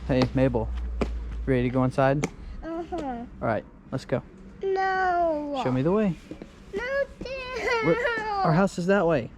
Hey, Mabel. Ready to go inside? Uh-huh. All right, let's go. No. Show me the way. No, Dad. Our house is that way.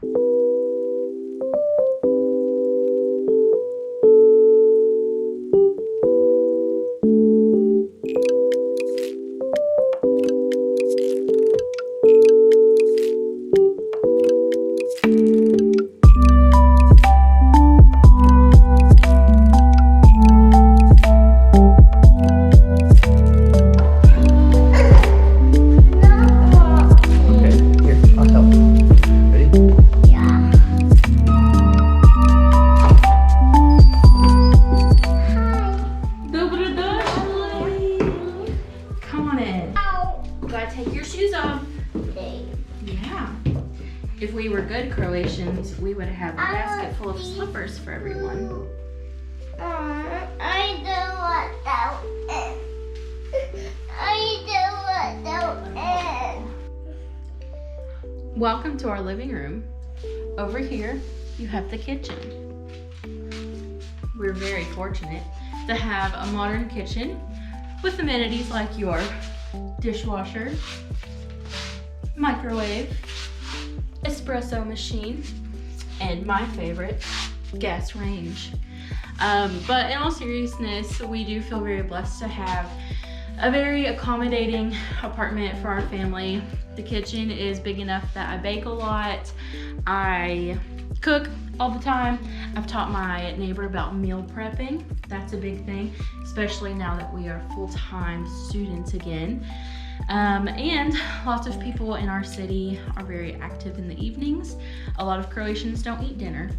If we were good Croatians, we would have a basket full of slippers for everyone. I don't want that end. I don't want that end. Welcome to our living room. Over here, you have the kitchen. We're very fortunate to have a modern kitchen with amenities like your dishwasher, microwave, espresso machine, and my favorite, gas range. But in all seriousness, we do feel very blessed to have a very accommodating apartment for our family. The kitchen is big enough that I bake a lot. I cook all the time. I've taught my neighbor about meal prepping. That's a big thing, especially now that we are full-time students again. And lots of people in our city are very active in the evenings. A lot of Croatians don't eat dinner.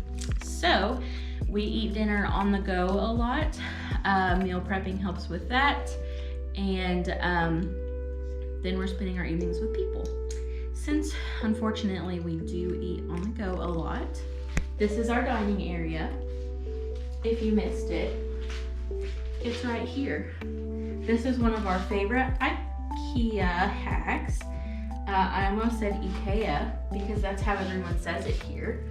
So we eat dinner on the go a lot. Meal prepping helps with that. And then we're spending our evenings with people. Since unfortunately we do eat on the go a lot, this is our dining area. If you missed it, it's right here. This is one of our favorite IKEA hacks. I almost said IKEA because that's how everyone says it here.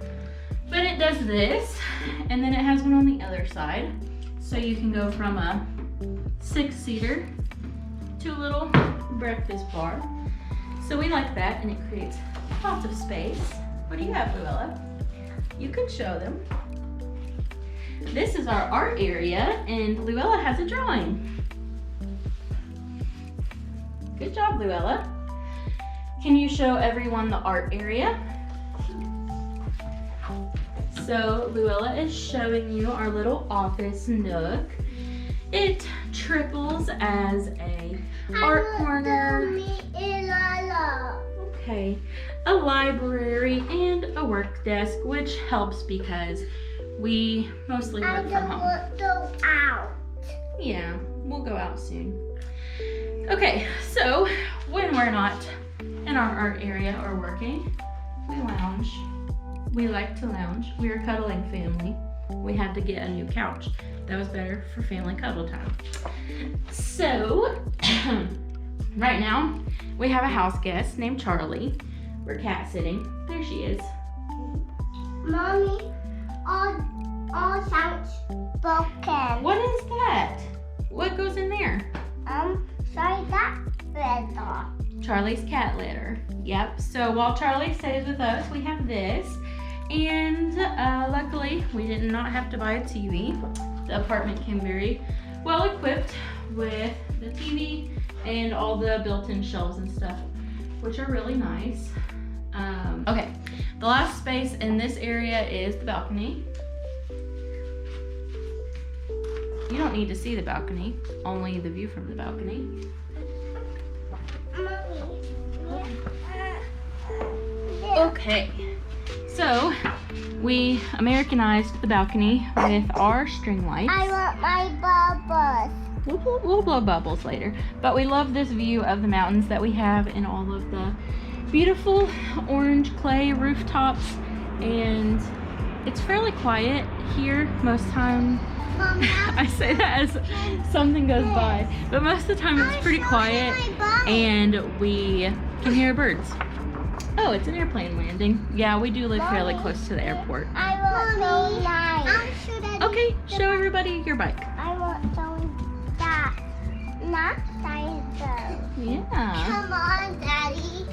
But it does this, and then it has one on the other side. So you can go from a 6-seater to a little breakfast bar. So we like that, and it creates lots of space. What do you have, Luella? You can show them. This is our art area, and Luella has a drawing. Good job, Luella. Can you show everyone the art area? So Luella is showing you our little office nook. It triples as a art corner. Okay, a library and a work desk, which helps because we mostly work from home. I don't want to go out. Yeah, we'll go out soon. Okay, so when we're not in our art area or working, we lounge. We like to lounge. We're a cuddling family. We had to get a new couch. That was better for family cuddle time. So, right now, we have a house guest named Charlie. We're cat sitting. There she is. Mommy, all sounds broken. What is that? What goes in there? Sorry, that better. Charlie's cat litter. Yep, so while Charlie stays with us, we have this. And luckily, we did not have to buy a TV. The apartment came very well equipped with the TV and all the built-in shelves and stuff, which are really nice. Okay, the last space in this area is the balcony. You don't need to see the balcony, only the view from the balcony. Okay, so we Americanized the balcony with our string lights. I want my bubbles. We'll blow bubbles later, but we love this view of the mountains that we have and all of the beautiful orange clay rooftops, and it's fairly quiet here most time. I say that as something goes by, but most of the time it's pretty quiet and we can hear birds. Oh, it's an airplane landing. Yeah, we do live fairly close to the airport. I want so nice. Okay, show everybody your bike. I want some that. Not dinosaurs. Yeah. Come on, Daddy.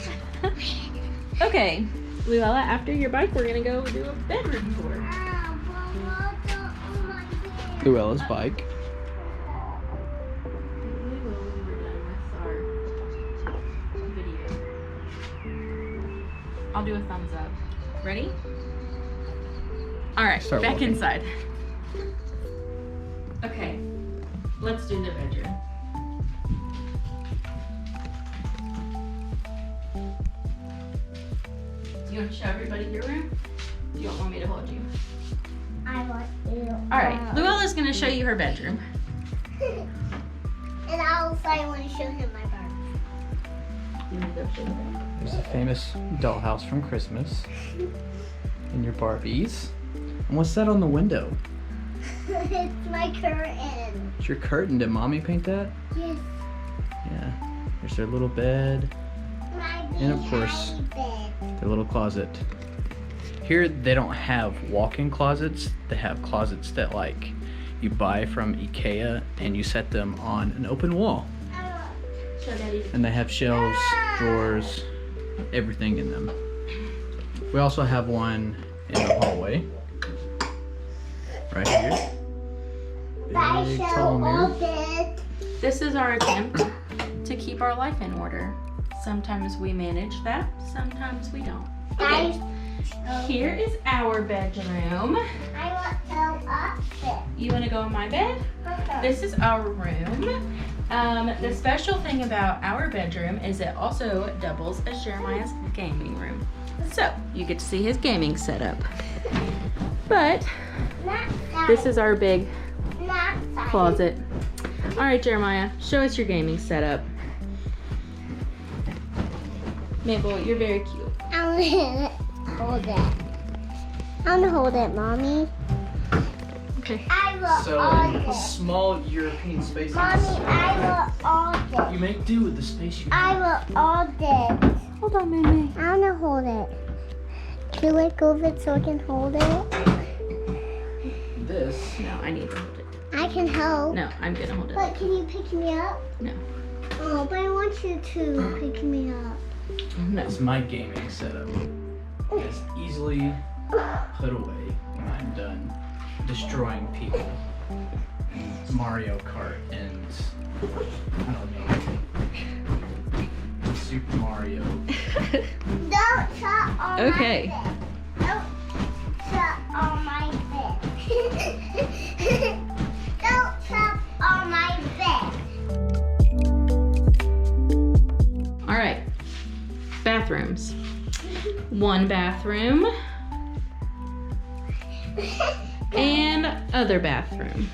Okay, Luella, after your bike, we're gonna go do a bedroom tour. Luella's bike. We will when we're done with our video. I'll do a thumbs up. Ready? All right, Start back walking. inside. Okay, let's do the bedroom. Do you want to show everybody your room? Do you want me to hold you? I want you. All right, Luella's gonna show you her bedroom. And also I want to show him my Barbie. You want to go show them? There's a famous dollhouse from Christmas. And your Barbies. And what's that on the window? It's my curtain. It's your curtain. Did Mommy paint that? Yes. Yeah. There's their little bed, My And of course- bed. their little closet. Here they don't have walk-in closets. They have closets that like you buy from IKEA and you set them on an open wall. Show Daddy. And they have shelves, drawers, everything in them. We also have one in the hallway. Right here. I Big show tall all mirror. this. This is our attempt to keep our life in order. Sometimes we manage that, sometimes we don't. Okay, here is our bedroom. I want to go up this. You want to go in my bed? This is our room. The special thing about our bedroom is it also doubles as Jeremiah's gaming room. So you get to see his gaming setup. But Not side. this is our big Not side. closet. All right, Jeremiah, show us your gaming setup. Mabel, you're very cute. I want to hold it. I want to hold it, Mommy. Okay. I will So hold in it. small European spaces, Mommy, I will hold you it. make do with the space you I have. will hold it. Hold on, Mimi. I want to hold it. Can you let go of it so I can hold it? This. No, I need to hold it. I can help. No, I'm gonna hold it. But can you pick me up? No. Oh, but I want you to pick me up. No. It's my gaming setup. It's easily put away when I'm done destroying people. Mario Kart and I don't know. Super Mario. Don't shut on Okay. my bed. Don't shut on my bed. Don't shut on my bed. All right. Bathrooms. One bathroom and other bathroom.